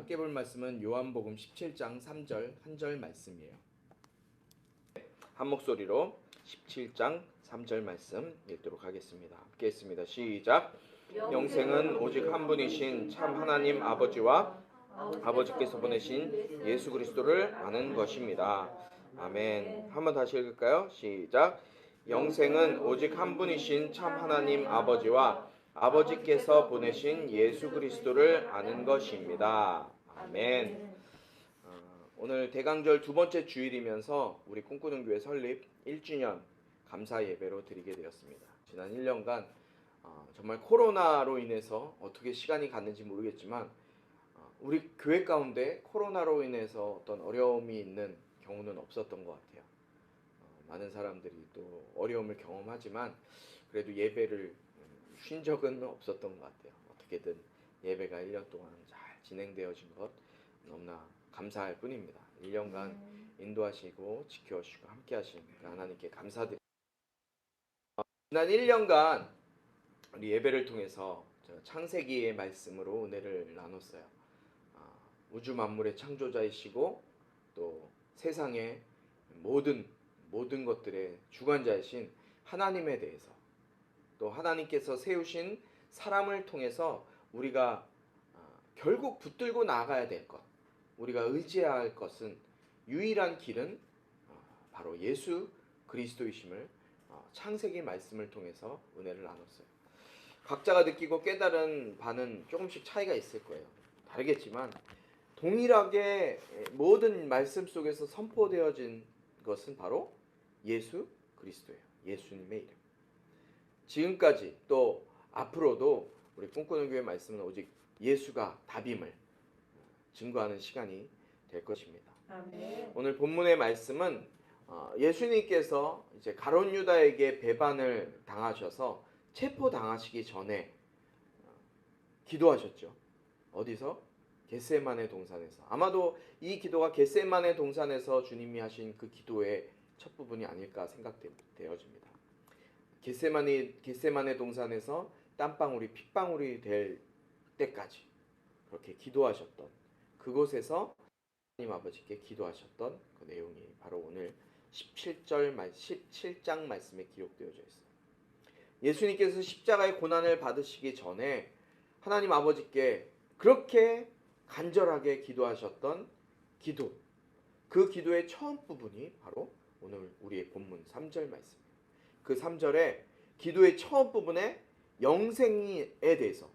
함께 볼 말씀은 요한복음 17장 3절 한 절 말씀이에요. 한 목소리로 17장 3절 말씀 읽도록 하겠습니다. 함께 했습니다. 시작. 영생은 오직 한 분이신 참 하나님 아버지와 아버지께서 보내신 예수 그리스도를 아는 것입니다. 아멘. 한번 다시 읽을까요? 시작. 영생은 오직 한 분이신 참 하나님 아버지와 아버지께서 보내신 예수 그리스도를 아는 것입니다. 아멘. 오늘 대강절 두 번째 주일이면서 우리 꿈꾸는 교회 설립 1주년 감사 예배로 드리게 되었습니다. 지난 1년간 정말 코로나로 인해서 어떻게 시간이 갔는지 모르겠지만 우리 교회 가운데 코로나로 인해서 어떤 어려움이 있는 경우는 없었던 것 같아요. 많은 사람들이 또 어려움을 경험하지만 그래도 예배를 쉰 적은 없었던 것 같아요. 어떻게든 예배가 1년 동안 잘 진행되어진 것 너무나 감사할 뿐입니다. 1년간 인도하시고 지켜주시고 함께 하신 하나님께 감사드립니다. 지난 1년간 우리 예배를 통해서 창세기의 말씀으로 은혜를 나눴어요. 우주 만물의 창조자이시고 또 세상의 모든 것들의 주관자이신 하나님에 대해서 또 하나님께서 세우신 사람을 통해서 우리가 결국 붙들고 나아가야 될 것, 우리가 의지해야 할 것은 유일한 길은 바로 예수 그리스도이심을 창세기 말씀을 통해서 은혜를 나눴어요. 각자가 느끼고 깨달은 바는 조금씩 차이가 있을 거예요. 다르겠지만 동일하게 모든 말씀 속에서 선포되어진 것은 바로 예수 그리스도예요. 예수님의 이름. 지금까지 또 앞으로도 우리 꿈꾸는 교회 말씀은 오직 예수가 답임을 증거하는 시간이 될 것입니다. 아멘. 오늘 본문의 말씀은 예수님께서 이제 가룟 유다에게 배반을 당하셔서 체포당하시기 전에 기도하셨죠. 어디서? 겟세마네 동산에서. 아마도 이 기도가 겟세마네 동산에서 주님이 하신 그 기도의 첫 부분이 아닐까 생각되어집니다. 겟세마네 동산에서 땀방울이 핏방울이 될 때까지 그렇게 기도하셨던 그곳에서 하나님 아버지께 기도하셨던 그 내용이 바로 오늘 17장 말씀에 기록되어져 있어요. 예수님께서 십자가의 고난을 받으시기 전에 하나님 아버지께 그렇게 간절하게 기도하셨던 기도, 그 기도의 처음 부분이 바로 오늘 우리의 본문 3절 말씀이에요. 그 3절에 기도의 처음 부분에 영생에 대해서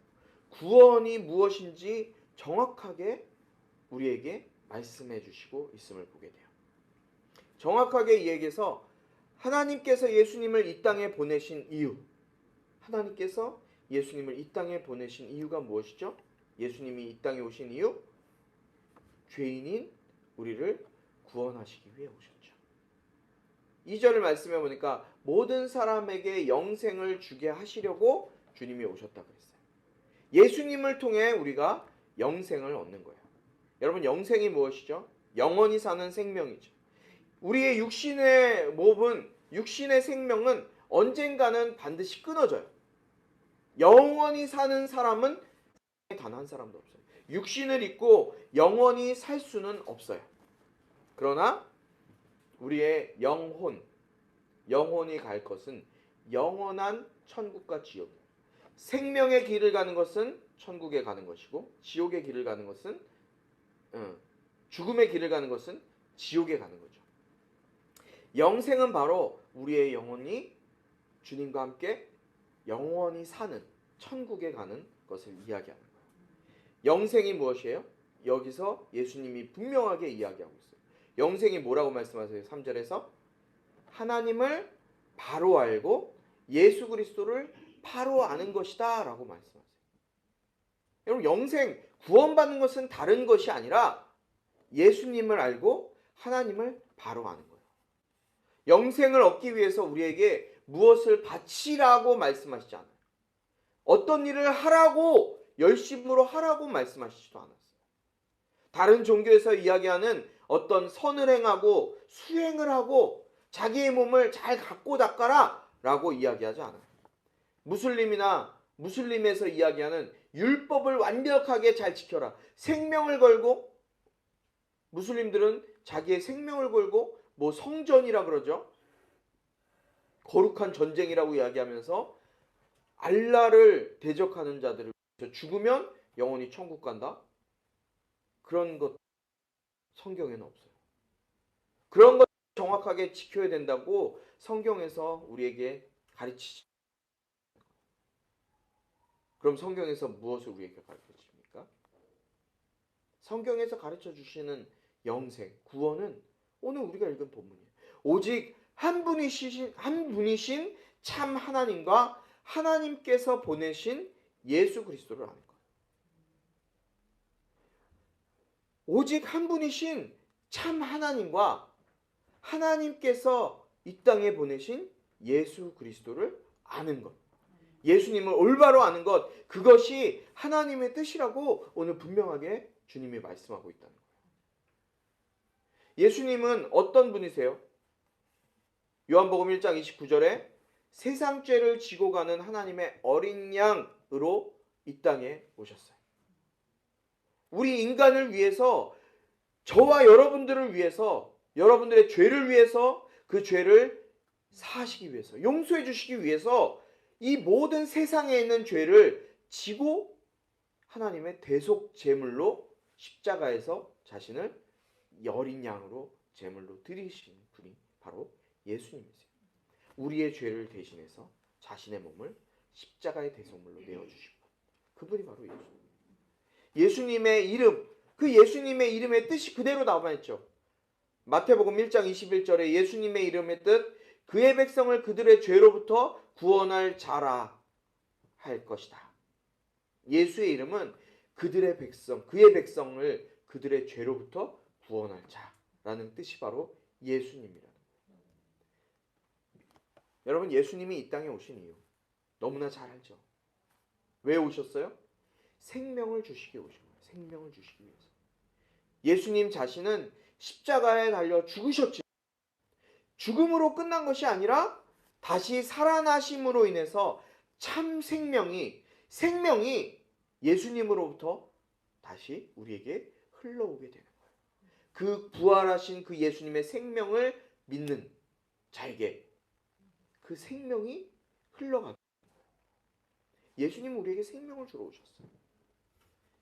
구원이 무엇인지 정확하게 우리에게 말씀해 주시고 있음을 보게 돼요. 정확하게 이야기해서 하나님께서 예수님을 이 땅에 보내신 이유, 하나님께서 예수님을 이 땅에 보내신 이유가 무엇이죠? 예수님이 이 땅에 오신 이유? 죄인인 우리를 구원하시기 위해 오셨죠. 2절을 말씀해 보니까 모든 사람에게 영생을 주게 하시려고 주님이 오셨다고 했어요. 예수님을 통해 우리가 영생을 얻는 거예요. 여러분, 영생이 무엇이죠? 영원히 사는 생명이죠. 우리의 육신의 몸은, 육신의 생명은 언젠가는 반드시 끊어져요. 영원히 사는 사람은 단 한 사람도 없어요. 육신을 입고 영원히 살 수는 없어요. 그러나 우리의 영혼이 갈 것은 영원한 천국과 지옥이에요. 생명의 길을 가는 것은 천국에 가는 것이고, 지옥의 길을 가는 것은 죽음의 길을 가는 것은 지옥에 가는 거죠. 영생은 바로 우리의 영혼이 주님과 함께 영원히 사는 천국에 가는 것을 이야기하는 거예요. 영생이 무엇이에요? 여기서 예수님이 분명하게 이야기하고 있어요. 영생이 뭐라고 말씀하세요? 3절에서 하나님을 바로 알고 예수 그리스도를 바로 아는 것이다 라고 말씀하세요. 여러분, 영생, 구원받는 것은 다른 것이 아니라 예수님을 알고 하나님을 바로 아는 거예요. 영생을 얻기 위해서 우리에게 무엇을 바치라고 말씀하시지 않아요. 어떤 일을 하라고, 열심으로 하라고 말씀하시지도 않았어요. 다른 종교에서 이야기하는 어떤 선을 행하고 수행을 하고 자기의 몸을 잘 갖고 닦아라 라고 이야기하지 않아요. 무슬림에서 이야기하는 율법을 완벽하게 잘 지켜라. 생명을 걸고, 무슬림들은 자기의 생명을 걸고 뭐 성전이라 그러죠. 거룩한 전쟁이라고 이야기하면서 알라를 대적하는 자들을 죽으면 영원히 천국 간다. 그런 것 성경에는 없어요. 그런 것 정확하게 지켜야 된다고 성경에서 우리에게 가르치지. 그럼 성경에서 무엇을 우리에게 가르쳐 주십니까? 성경에서 가르쳐 주시는 영생, 구원은 오늘 우리가 읽은 본문이에요. 오직 한 분이신 참 하나님과 하나님께서 보내신 예수 그리스도를 아는 거예요. 오직 한 분이신 참 하나님과 하나님께서 이 땅에 보내신 예수 그리스도를 아는 것. 예수님을 올바로 아는 것. 그것이 하나님의 뜻이라고 오늘 분명하게 주님이 말씀하고 있다는 거예요. 예수님은 어떤 분이세요? 요한복음 1장 29절에 세상 죄를 지고 가는 하나님의 어린 양으로 이 땅에 오셨어요. 우리 인간을 위해서, 저와 여러분들을 위해서, 여러분들의 죄를 위해서, 그 죄를 사하시기 위해서, 용서해 주시기 위해서 이 모든 세상에 있는 죄를 지고 하나님의 대속 제물로 십자가에서 자신을 어린 양으로 제물로 드리신 분이 바로 예수님이세요. 우리의 죄를 대신해서 자신의 몸을 십자가의 대속물로 내어주신 분. 그분이 바로 예수님. 예수님의 이름, 그 예수님의 이름의 뜻이 그대로 나와 있죠. 마태복음 1장 21절에 예수님의 이름의 뜻, 그의 백성을 그들의 죄로부터 구원할 자라 할 것이다. 예수의 이름은 그들의 백성, 그의 백성을 그들의 죄로부터 구원할 자라는 뜻이 바로 예수님이라는 거예요. 여러분, 예수님이 이 땅에 오신 이유 너무나 잘 알죠. 왜 오셨어요? 생명을 주시기 오신 거예요. 생명을 주시기 위해서. 예수님 자신은 십자가에 달려 죽으셨지. 죽음으로 끝난 것이 아니라 다시 살아나심으로 인해서 참 생명이 예수님으로부터 다시 우리에게 흘러오게 되는 거예요. 그 부활하신 그 예수님의 생명을 믿는 자에게 그 생명이 흘러가게 되는 거예요. 예수님은 우리에게 생명을 주러 오셨어요.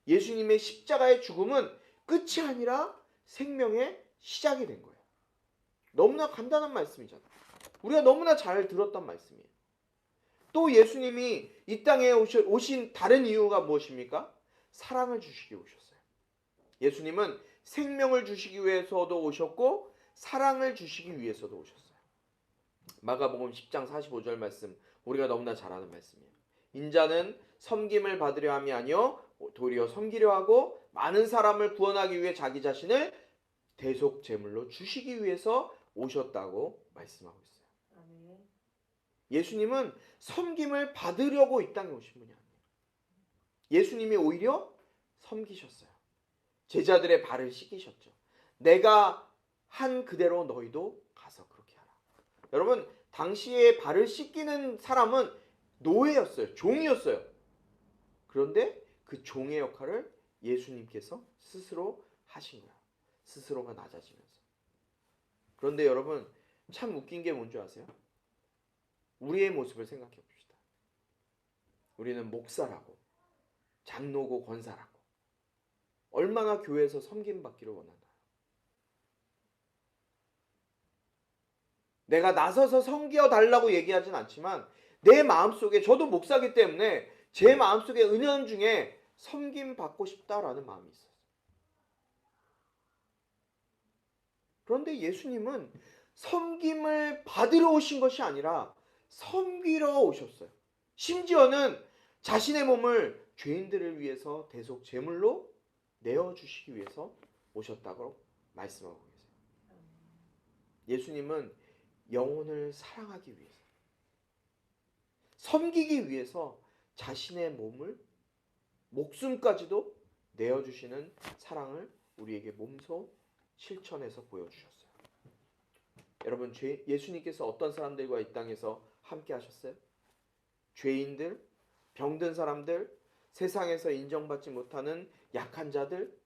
예수님의 십자가의 죽음은 끝이 아니라 생명의 시작이 된 거예요. 너무나 간단한 말씀이잖아요. 우리가 너무나 잘 들었던 말씀이에요. 또 예수님이 이 땅에 오신 다른 이유가 무엇입니까? 사랑을 주시기 오셨어요. 예수님은 생명을 주시기 위해서도 오셨고 사랑을 주시기 위해서도 오셨어요. 마가복음 10장 45절 말씀, 우리가 너무나 잘 아는 말씀이에요. 인자는 섬김을 받으려 함이 아니요 도리어 섬기려 하고 많은 사람을 구원하기 위해 자기 자신을 대속 제물로 주시기 위해서 오셨다고 말씀하고 있어요. 예수님은 섬김을 받으려고 이 땅에 오신 분이 아니에요. 예수님이 오히려 섬기셨어요. 제자들의 발을 씻기셨죠. 내가 한 그대로 너희도 가서 그렇게 하라. 여러분, 당시에 발을 씻기는 사람은 노예였어요. 종이었어요. 그런데 그 종의 역할을 예수님께서 스스로 하신 거예요. 스스로가 낮아지면서. 그런데 여러분, 참 웃긴 게 뭔지 아세요? 우리의 모습을 생각해 봅시다. 우리는 목사라고, 장로고, 권사라고 얼마나 교회에서 섬김받기를 원하나요? 내가 나서서 섬겨달라고 얘기하진 않지만 내 마음속에, 저도 목사기 때문에 제 마음속에 은연중에 섬김받고 싶다라는 마음이 있어요. 그런데 예수님은 섬김을 받으러 오신 것이 아니라 섬기러 오셨어요. 심지어는 자신의 몸을 죄인들을 위해서 대속 제물로 내어주시기 위해서 오셨다고 말씀하고 계세요. 예수님은 영혼을 사랑하기 위해서, 섬기기 위해서 자신의 몸을, 목숨까지도 내어주시는 사랑을 우리에게 몸소 실천해서 보여주셨어요. 여러분, 예수님께서 어떤 사람들과 이 땅에서 함께 하셨어요? 죄인들, 병든 사람들, 세상에서 인정받지 못하는 약한 자들,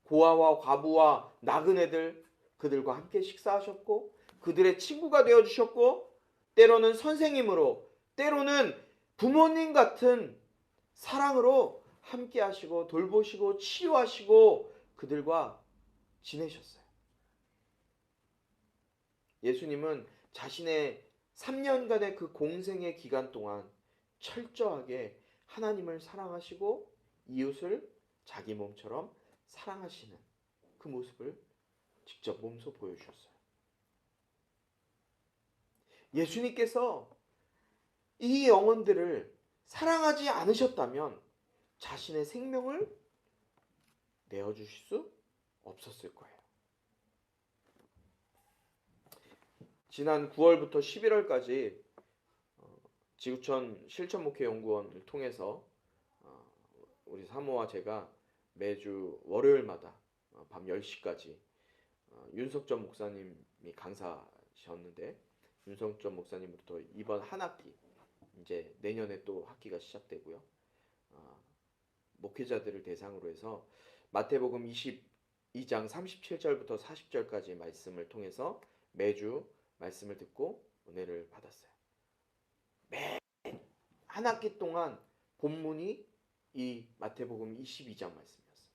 고아와 과부와 나그네들, 그들과 함께 식사하셨고 그들의 친구가 되어주셨고 때로는 선생님으로, 때로는 부모님 같은 사랑으로 함께 하시고 돌보시고 치유하시고 그들과 지내셨어요. 예수님은 자신의 3년간의 그 공생의 기간 동안 철저하게 하나님을 사랑하시고 이웃을 자기 몸처럼 사랑하시는 그 모습을 직접 몸소 보여주셨어요. 예수님께서 이 영혼들을 사랑하지 않으셨다면 자신의 생명을 내어주실 수 없었을 거예요. 지난 9월부터 11월까지 지구촌 실천목회연구원을 통해서 우리 사모와 제가 매주 월요일마다 밤 10시까지 윤석전 목사님이 강사셨는데 윤석전 목사님부터 이번 한 학기 이제 내년에 또 학기가 시작되고요. 목회자들을 대상으로 해서 마태복음 22장 37절부터 40절까지 말씀을 통해서 매주 말씀을 듣고 은혜를 받았어요. 매 한 학기 동안 본문이 이 마태복음 22장 말씀이었어요.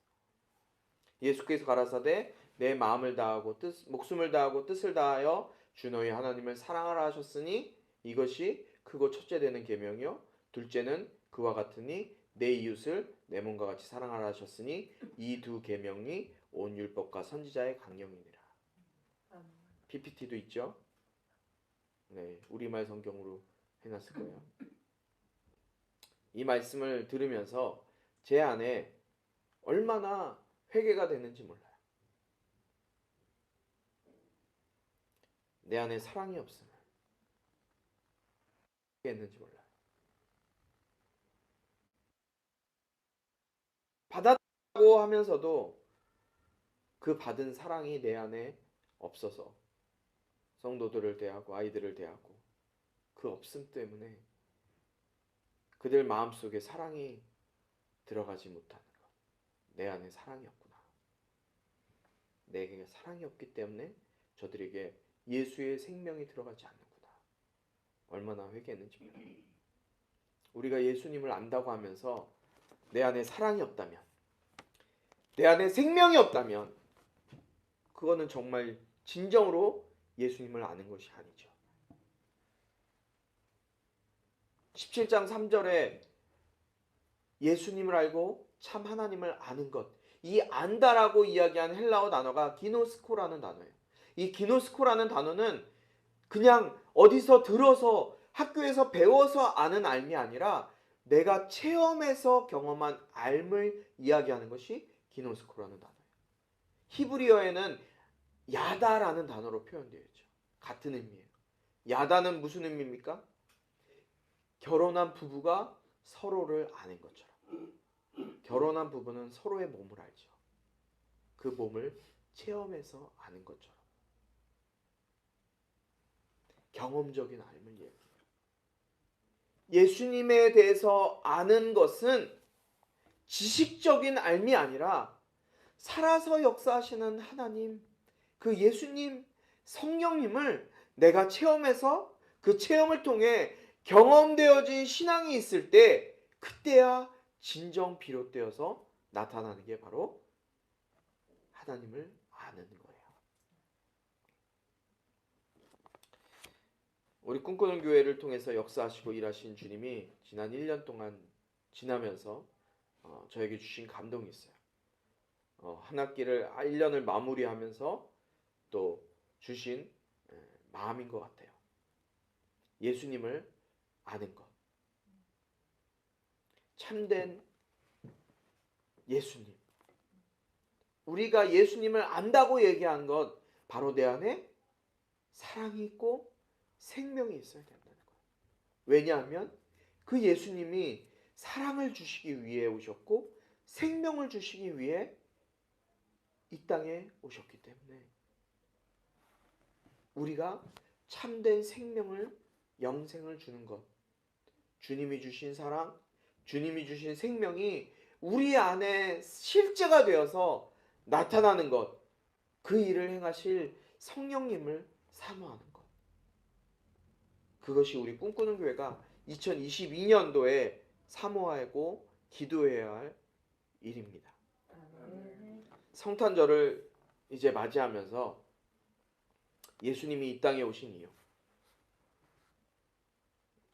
예수께서 가라사대 내 마음을 다하고 목숨을 다하고 뜻을 다하여 주 너희 하나님을 사랑하라 하셨으니 이것이 크고 첫째 되는 계명이요 둘째는 그와 같으니 내 이웃을 내 몸과 같이 사랑하라 하셨으니 이 두 계명이 온 율법과 선지자의 강령이니라. PPT도 있죠? 네, 우리말 성경으로 해놨을 거예요. 이 말씀을 들으면서 제 안에 얼마나 회개가 됐는지 몰라요. 내 안에 사랑이 없으면 회개했는지 몰라요. 받았다고 하면서도 그 받은 사랑이 내 안에 없어서 성도들을 대하고 아이들을 대하고 그 없음 때문에 그들 마음속에 사랑이 들어가지 못하는 것. 내 안에 사랑이 없구나. 내게 사랑이 없기 때문에 저들에게 예수의 생명이 들어가지 않는구나. 얼마나 회개했는지 몰라요. 우리가 예수님을 안다고 하면서 내 안에 사랑이 없다면, 내 안에 생명이 없다면 그거는 정말 진정으로 예수님을 아는 것이 아니죠. 17장 3절에 예수님을 알고 참 하나님을 아는 것, 이 안다라고 이야기한 헬라어 단어가 기노스코라는 단어예요. 이 기노스코라는 단어는 그냥 어디서 들어서 학교에서 배워서 아는 알미 아니라 내가 체험해서 경험한 알을 이야기하는 것이 기노스코라는 단어예요. 히브리어에는 야다라는 단어로 표현되어 있죠. 같은 의미예요. 야다는 무슨 의미입니까? 결혼한 부부가 서로를 아는 것처럼. 결혼한 부부는 서로의 몸을 알죠. 그 몸을 체험해서 아는 것처럼. 경험적인 알을 얘기해요. 예수님에 대해서 아는 것은 지식적인 알미 아니라 살아서 역사하시는 하나님, 그 예수님, 성령님을 내가 체험해서 그 체험을 통해 경험되어진 신앙이 있을 때 그때야 진정 비롯되어서 나타나는 게 바로 하나님을 아는 거예요. 우리 꿈꾸는 교회를 통해서 역사하시고 일하신 주님이 지난 1년 동안 지나면서 저에게 주신 감동이 있어요. 한 학기를 1년을 마무리하면서 또 주신 마음인 것 같아요. 예수님을 아는 것. 참된 예수님. 우리가 예수님을 안다고 얘기한 것 바로 내 안에 사랑이 있고 생명이 있어야 된다는 거예요. 왜냐하면 그 예수님이 사랑을 주시기 위해 오셨고 생명을 주시기 위해 이 땅에 오셨기 때문에 우리가 참된 생명을 영생을 주는 것, 주님이 주신 사랑, 주님이 주신 생명이 우리 안에 실제가 되어서 나타나는 것, 그 일을 행하실 성령님을 사모하는 것. 그것이 우리 꿈꾸는 교회가 2022년도에 사모하고 기도해야 할 일입니다. 성탄절을 이제 맞이하면서 예수님이 이 땅에 오신 이유,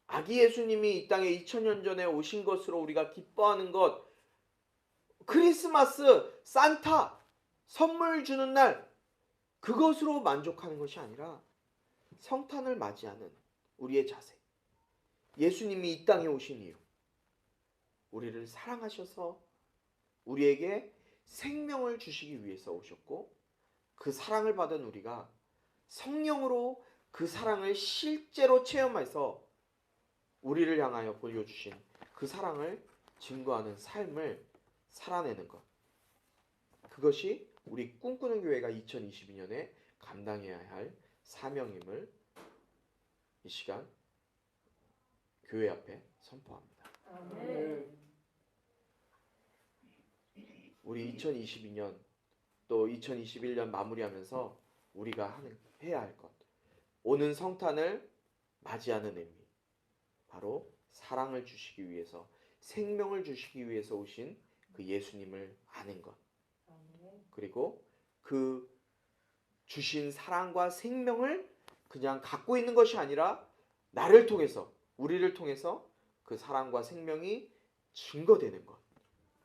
아기 예수님이 이 땅에 2000년 전에 오신 것으로 우리가 기뻐하는 것, 크리스마스, 산타, 선물 주는 날, 그것으로 만족하는 것이 아니라 성탄을 맞이하는 우리의 자세, 예수님이 이 땅에 오신 이유, 우리를 사랑하셔서 우리에게 생명을 주시기 위해서 오셨고, 그 사랑을 받은 우리가 성령으로 그 사랑을 실제로 체험해서 우리를 향하여 보여주신 그 사랑을 증거하는 삶을 살아내는 것, 그것이 우리 꿈꾸는 교회가 2022년에 감당해야 할 사명임을 이 시간 교회 앞에 선포합니다. 우리 2022년 또 2021년 마무리하면서 우리가 해야 할 것, 오는 성탄을 맞이하는 의미, 바로 사랑을 주시기 위해서, 생명을 주시기 위해서 오신 그 예수님을 아는 것, 그리고 그 주신 사랑과 생명을 그냥 갖고 있는 것이 아니라 나를 통해서, 우리를 통해서 그 사랑과 생명이 증거되는 것.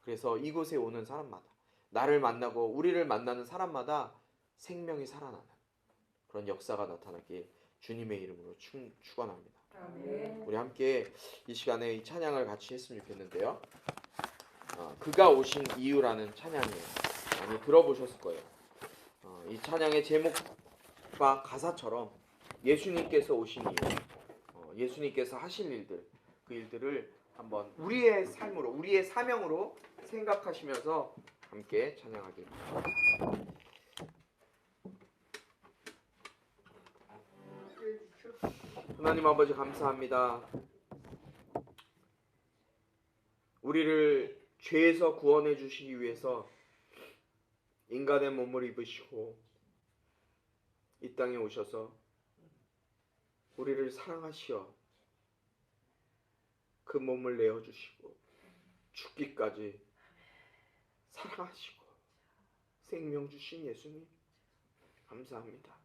그래서 이곳에 오는 사람마다, 나를 만나고 우리를 만나는 사람마다 생명이 살아나는 그런 역사가 나타나길 주님의 이름으로 축원합니다. 우리 함께 이 시간에 이 찬양을 같이 했으면 좋겠는데요. 그가 오신 이유라는 찬양이에요. 많이 들어보셨을 거예요. 이 찬양의 제목과 가사처럼 예수님께서 오신 이유, 예수님께서 하실 일들, 그 일들을 한번 우리의 삶으로, 우리의 사명으로 생각하시면서 함께 찬양하길 바랍니다. 하나님 아버지 감사합니다. 우리를 죄에서 구원해 주시기 위해서 인간의 몸을 입으시고 이 땅에 오셔서 우리를 사랑하시어 그 몸을 내어주시고 죽기까지 사랑하시고 생명 주신 예수님 감사합니다.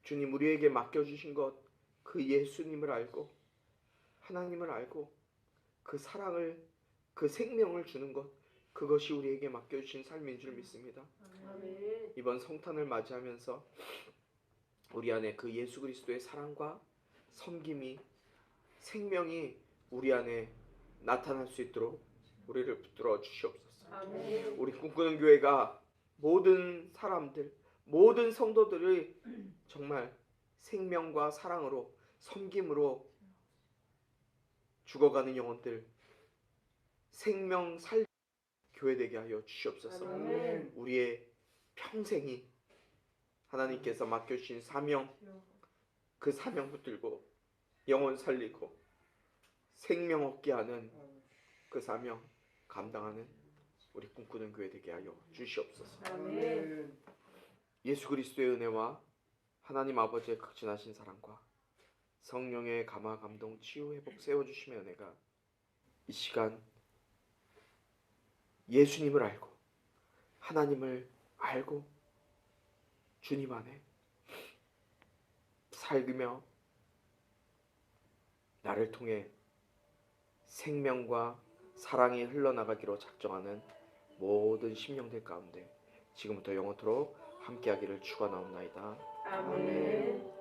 주님, 우리에게 맡겨주신 것, 그 예수님을 알고 하나님을 알고 그 사랑을, 그 생명을 주는 것, 그것이 우리에게 맡겨주신 삶인 줄 믿습니다. 이번 성탄을 맞이하면서 우리 안에 그 예수 그리스도의 사랑과 섬김이, 생명이 우리 안에 나타날 수 있도록 우리를 붙들어 주시옵소서. 우리 꿈꾸는 교회가 모든 사람들, 모든 성도들의 정말 생명과 사랑으로, 섬김으로 죽어가는 영혼들, 생명 살 교회 되게 하여 주시옵소서. 우리의 평생이 하나님께서 맡겨주신 사명, 그 사명 붙들고 영혼 살리고 생명 얻게 하는 그 사명 감당하는 우리 꿈꾸는 교회 되게 하여 주시옵소서. 예수 그리스도의 은혜와 하나님 아버지의 극진하신 사랑과 성령의 감화 감동 치유 회복 세워주심의 은혜가 이 시간 예수님을 알고 하나님을 알고 주님 안에 살며 나를 통해 생명과 사랑이 흘러나가기로 작정하는 모든 심령들 가운데 지금부터 영원토록 함께하기를 축원하옵나이다. 아멘.